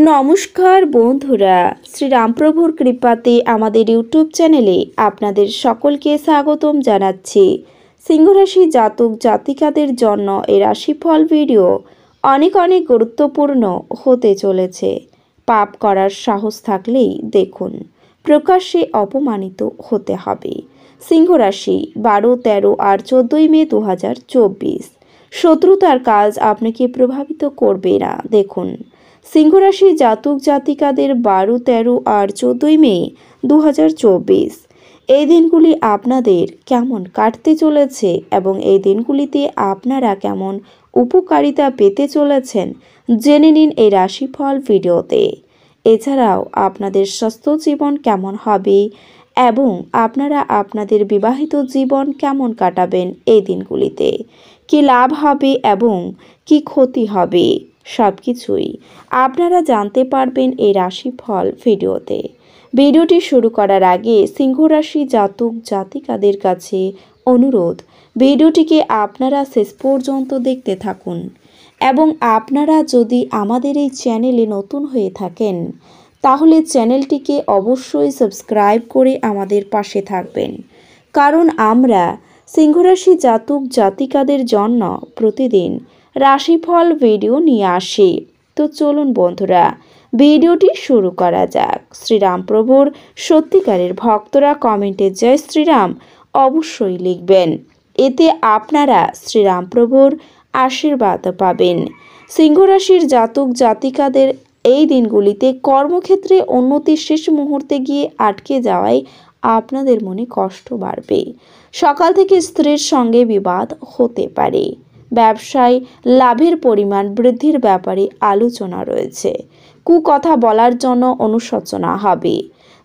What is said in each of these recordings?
নমস্কার বন্ধুরা, শ্রীরামপ্রভুর কৃপাতে আমাদের ইউটিউব চ্যানেলে আপনাদের সকলকে স্বাগতম জানাচ্ছি। সিংহরাশি জাতক জাতিকাদের জন্য এই রাশিফল ভিডিও অনেক গুরুত্বপূর্ণ হতে চলেছে। পাপ করার সাহস থাকলেই দেখুন, প্রকাশ্যে অপমানিত হতে হবে। সিংহরাশি 12, 13 আর 14 মে 2024। শত্রুতার কাজ আপনাকে প্রভাবিত করবে না। দেখুন, সিংহরাশি জাতক জাতিকাদের 12, 13 আর 14 মে 2024 এই দিনগুলি আপনাদের কেমন কাটতে চলেছে এবং এই দিনগুলিতে আপনারা কেমন উপকারিতা পেতে চলেছেন জেনে নিন এই রাশিফল ভিডিওতে। এছাড়াও আপনাদের স্বাস্থ্য জীবন কেমন হবে এবং আপনারা আপনাদের বিবাহিত জীবন কেমন কাটাবেন এই দিনগুলিতে, কি লাভ হবে এবং কি ক্ষতি হবে, সবকিছুই আপনারা জানতে পারবেন এই রাশিফল ভিডিওতে। ভিডিওটি শুরু করার আগে সিংহরাশি জাতক জাতিকাদের কাছে অনুরোধ, ভিডিওটিকে আপনারা শেষ পর্যন্ত দেখতে থাকুন এবং আপনারা যদি আমাদের এই চ্যানেলে নতুন হয়ে থাকেন তাহলে চ্যানেলটিকে অবশ্যই সাবস্ক্রাইব করে আমাদের পাশে থাকবেন, কারণ আমরা সিংহরাশি জাতক জাতিকাদের জন্য প্রতিদিন রাশিফল ভিডিও নিয়ে আসি। তো চলুন বন্ধুরা, ভিডিওটি শুরু করা যাক। শ্রীরামপ্রভুর সত্যিকারের ভক্তরা কমেন্টে জয় শ্রীরাম অবশ্যই লিখবেন, এতে আপনারা শ্রীরামপ্রভুর আশীর্বাদ পাবেন। সিংহরাশির জাতক জাতিকাদের এই দিনগুলিতে কর্মক্ষেত্রে উন্নতি শেষ মুহূর্তে গিয়ে আটকে যাওয়ায় আপনাদের মনে কষ্ট বাড়বে। সকাল থেকে স্ত্রীর সঙ্গে বিবাদ হতে পারে। ব্যবসায় লাভের পরিমাণ বৃদ্ধির ব্যাপারে আলোচনা রয়েছে। কুকথা বলার জন্য অনুশোচনা হবে।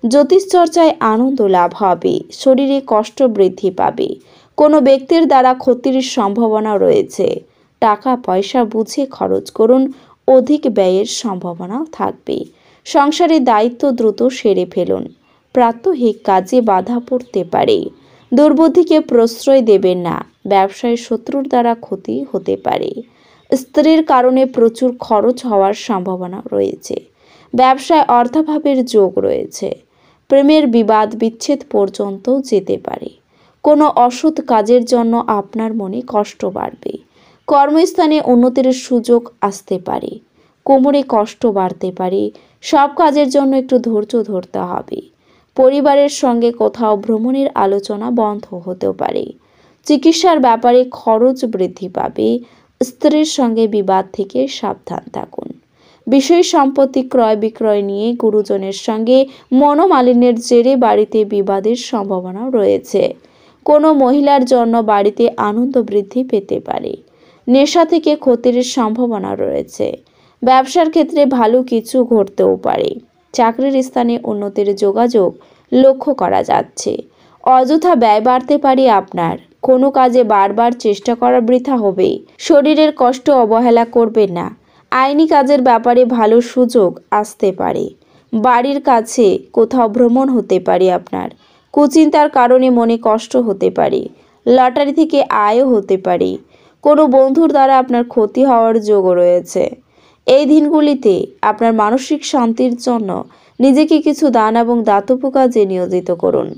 জ্যোতিষচর্চায় আনন্দ লাভ হবে। শরীরে কষ্ট বৃদ্ধি পাবে। কোনো ব্যক্তির দ্বারা ক্ষতির সম্ভাবনা রয়েছে। টাকা পয়সা বুঝে খরচ করুন, অধিক ব্যয়ের সম্ভাবনা থাকবে। সংসারে দায়িত্ব দ্রুত সেরে ফেলুন। প্রাত্যহিক কাজে বাধা পড়তে পারে। দুর্বুদ্ধিকে প্রশ্রয় দেবেন না। ব্যবসায় শত্রুর দ্বারা ক্ষতি হতে পারে। স্ত্রীর কারণে প্রচুর খরচ হওয়ার সম্ভাবনা রয়েছে। ব্যবসায় অর্থাভাবের যোগ রয়েছে। প্রেমের বিবাদ বিচ্ছেদ পর্যন্ত যেতে পারে। কোনো অসৎ কাজের জন্য আপনার মনে কষ্ট বাড়বে। কর্মস্থানে উন্নতির সুযোগ আসতে পারে। কোমরে কষ্ট বাড়তে পারে। সব কাজের জন্য একটু ধৈর্য ধরতে হবে। পরিবারের সঙ্গে কোথাও ভ্রমণের আলোচনা বন্ধ হতেও পারে। চিকিৎসার ব্যাপারে খরচ বৃদ্ধি পাবে। স্ত্রীর সঙ্গে বিবাদ থেকে সাবধান থাকুন। বিষয় সম্পত্তি ক্রয় বিক্রয় নিয়ে গুরুজনের সঙ্গে মনোমালিন্যের জেরে বাড়িতে বিবাদের সম্ভাবনা রয়েছে। কোনো মহিলার জন্য বাড়িতে আনন্দ বৃদ্ধি পেতে পারে। নেশা থেকে ক্ষতির সম্ভাবনা রয়েছে। ব্যবসার ক্ষেত্রে ভালো কিছু ঘটতেও পারে। চাকরির স্থানে উন্নতির যোগাযোগ লক্ষ্য করা যাচ্ছে। অযথা ব্যয় বাড়তে পারে আপনার। কোনো কাজে বারবার চেষ্টা করা বৃথা হবে। শরীরের কষ্ট অবহেলা করবেন না। আইনি কাজের ব্যাপারে ভালো সুযোগ আসতে পারে। বাড়ির কাছে কোথাও ভ্রমণ হতে পারে আপনার। কুচিন্তার কারণে মনে কষ্ট হতে পারে। লটারি থেকে আয়ও হতে পারে। কোনো বন্ধুর দ্বারা আপনার ক্ষতি হওয়ার যোগও রয়েছে। এই দিনগুলিতে আপনার মানসিক শান্তির জন্য নিজেকে কিছু দান এবং দাতব্য কাজে নিয়োজিত করুন।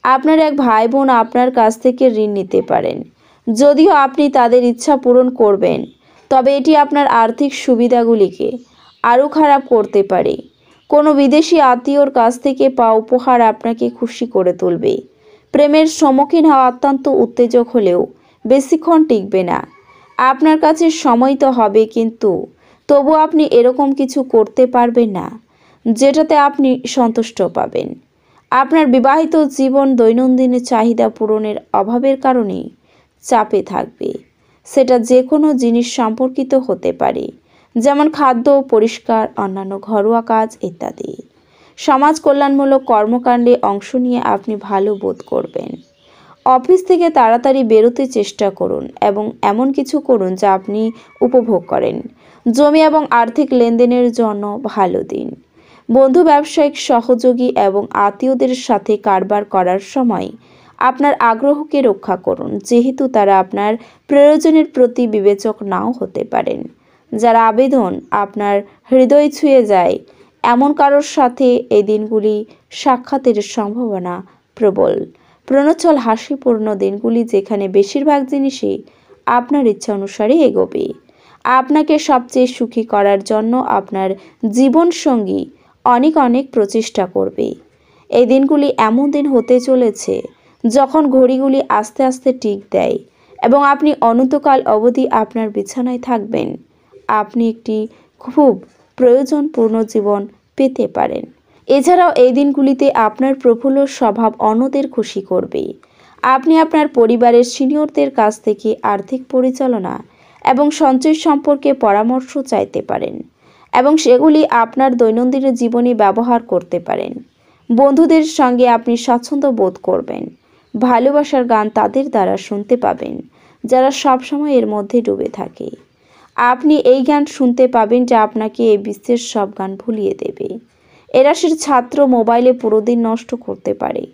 আপনার এক ভাই বোন আপনার কাছ থেকে ঋণ নিতে পারেন। যদিও আপনি তাদের ইচ্ছা পূরণ করবেন, তবে এটি আপনার আর্থিক সুবিধাগুলিকে আরও খারাপ করতে পারে। কোনো বিদেশি আত্মীয়র কাছ থেকে পাওয়া উপহার আপনাকে খুশি করে তুলবে। প্রেমের সম্মুখীন হওয়া অত্যন্ত উত্তেজক হলেও বেশিক্ষণ টিকবে না। আপনার কাছে সময় তো হবে, কিন্তু তবু আপনি এরকম কিছু করতে পারবেন না যেটাতে আপনি সন্তুষ্ট পাবেন। আপনার বিবাহিত জীবন দৈনন্দিন চাহিদা পূরণের অভাবের কারণে চাপে থাকবে। সেটা যে কোনো জিনিস সম্পর্কিত হতে পারে, যেমন খাদ্য, পরিষ্কার, অন্যান্য ঘরোয়া কাজ ইত্যাদি। সমাজ কল্যাণমূলক কর্মকাণ্ডে অংশ নিয়ে আপনি ভালো বোধ করবেন। অফিস থেকে তাড়াতাড়ি বেরোতে চেষ্টা করুন এবং এমন কিছু করুন যা আপনি উপভোগ করেন। জমি এবং আর্থিক লেনদেনের জন্য ভালো দিন। বন্ধু, ব্যবসায়িক সহযোগী এবং আত্মীয়দের সাথে কারবার করার সময় আপনার আগ্রহকে রক্ষা করুন, যেহেতু তারা আপনার প্রয়োজনের প্রতি বিবেচক নাও হতে পারেন। যার আবেদন আপনার হৃদয় ছুঁয়ে যায় এমন কারোর সাথে এই দিনগুলি সাক্ষাতের সম্ভাবনা প্রবল। প্রণোচ্ছল হাসিপূর্ণ দিনগুলি, যেখানে বেশিরভাগ জিনিসই আপনার ইচ্ছা অনুসারে এগোবে। আপনাকে সবচেয়ে সুখী করার জন্য আপনার জীবনসঙ্গী অনেক অনেক প্রচেষ্টা করবে। এই দিনগুলি এমন দিন হতে চলেছে যখন ঘড়িগুলি আস্তে আস্তে টিক দেয় এবং আপনি অনন্তকাল অবধি আপনার বিছানায় থাকবেন। আপনি একটি খুব প্রয়োজনপূর্ণ জীবন পেতে পারেন। এছাড়াও এই দিনগুলিতে আপনার প্রফুল্ল স্বভাব অন্যদের খুশি করবে। আপনি আপনার পরিবারের সিনিয়রদের কাছ থেকে আর্থিক পরিচালনা এবং সঞ্চয় সম্পর্কে পরামর্শ চাইতে পারেন এবং সেগুলি আপনার দৈনন্দিন জীবনে ব্যবহার করতে পারেন। বন্ধুদের সঙ্গে আপনি স্বাচ্ছন্দ্য বোধ করবেন। ভালোবাসার গান তাদের দ্বারা শুনতে পাবেন যারা সবসময় এর মধ্যে ডুবে থাকে। আপনি এই গান শুনতে পাবেন যা আপনাকে এই বিশ্বের সব গান ভুলিয়ে দেবে। এ রাশির ছাত্র মোবাইলে পুরো দিন নষ্ট করতে পারে।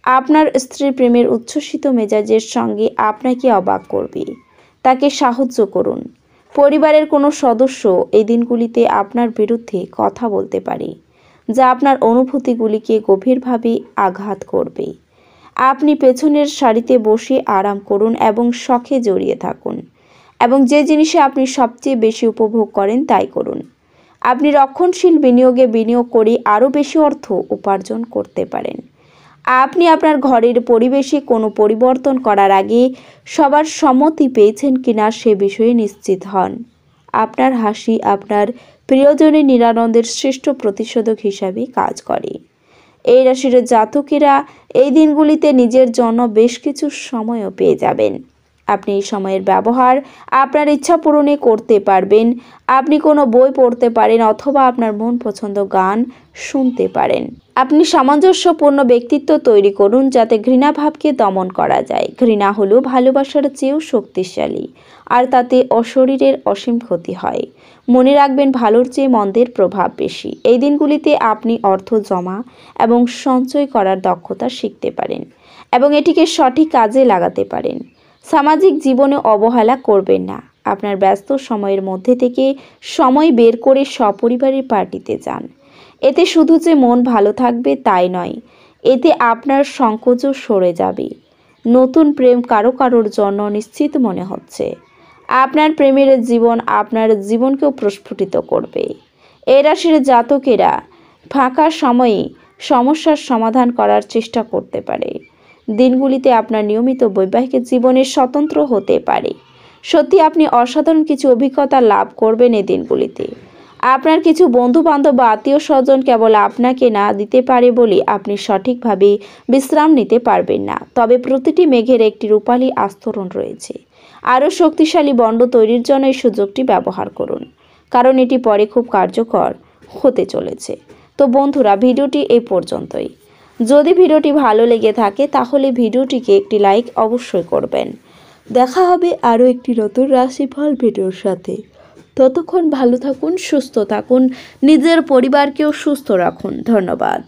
আপনার স্ত্রীর প্রেমের উচ্ছ্বসিত মেজাজের সঙ্গে আপনাকে অবাক করবে। তাকে সাহায্য করুন। পরিবারের কোনো সদস্য এই দিনগুলিতে আপনার বিরুদ্ধে কথা বলতে পারে, যা আপনার অনুভূতিগুলিকে গভীরভাবে আঘাত করবে। আপনি পেছনের সারিতে বসে আরাম করুন এবং শখে জড়িয়ে থাকুন এবং যে জিনিসে আপনি সবচেয়ে বেশি উপভোগ করেন তাই করুন। আপনি রক্ষণশীল বিনিয়োগে বিনিয়োগ করে আরও বেশি অর্থ উপার্জন করতে পারেন। আপনি আপনার ঘরের পরিবেশে কোনো পরিবর্তন করার আগে সবার সম্মতি পেয়েছেন কিনা সে বিষয়ে নিশ্চিত হন। আপনার হাসি আপনার প্রিয়জনের নিরানন্দের শ্রেষ্ঠ প্রতিষেধক হিসাবে কাজ করে। এই রাশির জাতকেরা এই দিনগুলিতে নিজের জন্য বেশ কিছু সময়ও পেয়ে যাবেন। আপনি এই সময়ের ব্যবহার আপনার ইচ্ছা পূরণে করতে পারবেন। আপনি কোনো বই পড়তে পারেন অথবা আপনার মন পছন্দ গান শুনতে পারেন। আপনি সামঞ্জস্যপূর্ণ ব্যক্তিত্ব তৈরি করুন যাতে ঘৃণাভাবকে দমন করা যায়। ঘৃণা হলো ভালোবাসার চেয়েও শক্তিশালী, আর তাতে শরীরের অসীম ক্ষতি হয়। মনে রাখবেন, ভালোর চেয়ে মন্দের প্রভাব বেশি। এই দিনগুলিতে আপনি অর্থ জমা এবং সঞ্চয় করার দক্ষতা শিখতে পারেন এবং এটিকে সঠিক কাজে লাগাতে পারেন। সামাজিক জীবনে অবহেলা করবেন না। আপনার ব্যস্ত সময়ের মধ্যে থেকে সময় বের করে সপরিবারের পার্টিতে যান। এতে শুধু যে মন ভালো থাকবে তাই নয়, এতে আপনার সংকোচও সরে যাবে। নতুন প্রেম কারোর জন্য নিশ্চিত মনে হচ্ছে। আপনার প্রেমের জীবন আপনার জীবনকেও প্রস্ফুটিত করবে। এই রাশির জাতকেরা ফাঁকা সময়ে সমস্যার সমাধান করার চেষ্টা করতে পারে। দিনগুলিতে আপনার নিয়মিত বৈবাহিক জীবনে স্বতন্ত্র হতে পারে। সত্যি আপনি অসাধারণ কিছু অভিজ্ঞতা লাভ করবেন এই দিনগুলিতে। আপনার কিছু বন্ধু-বান্ধব বা আত্মীয় স্বজন কেবল আপনাকে না দিতে পারে বলে আপনি সঠিকভাবে বিশ্রাম নিতে পারবেন না। তবে প্রতিটি মেঘের একটি রূপালী আস্তরণ রয়েছে। আরও শক্তিশালী বন্ড তৈরির জন্য এই সুযোগটি ব্যবহার করুন, কারণ এটি পরে খুব কার্যকর হতে চলেছে। তো বন্ধুরা, ভিডিওটি এই পর্যন্তই। যদি ভিডিওটি ভালো লেগে থাকে তাহলে ভিডিওটিকে একটি লাইক অবশ্যই করবেন। দেখা হবে আরও একটি নতুন রাশিফল ভিডিওর সাথে। ততক্ষণ ভালো থাকুন, সুস্থ থাকুন, নিজের পরিবারকেও সুস্থ রাখুন। ধন্যবাদ।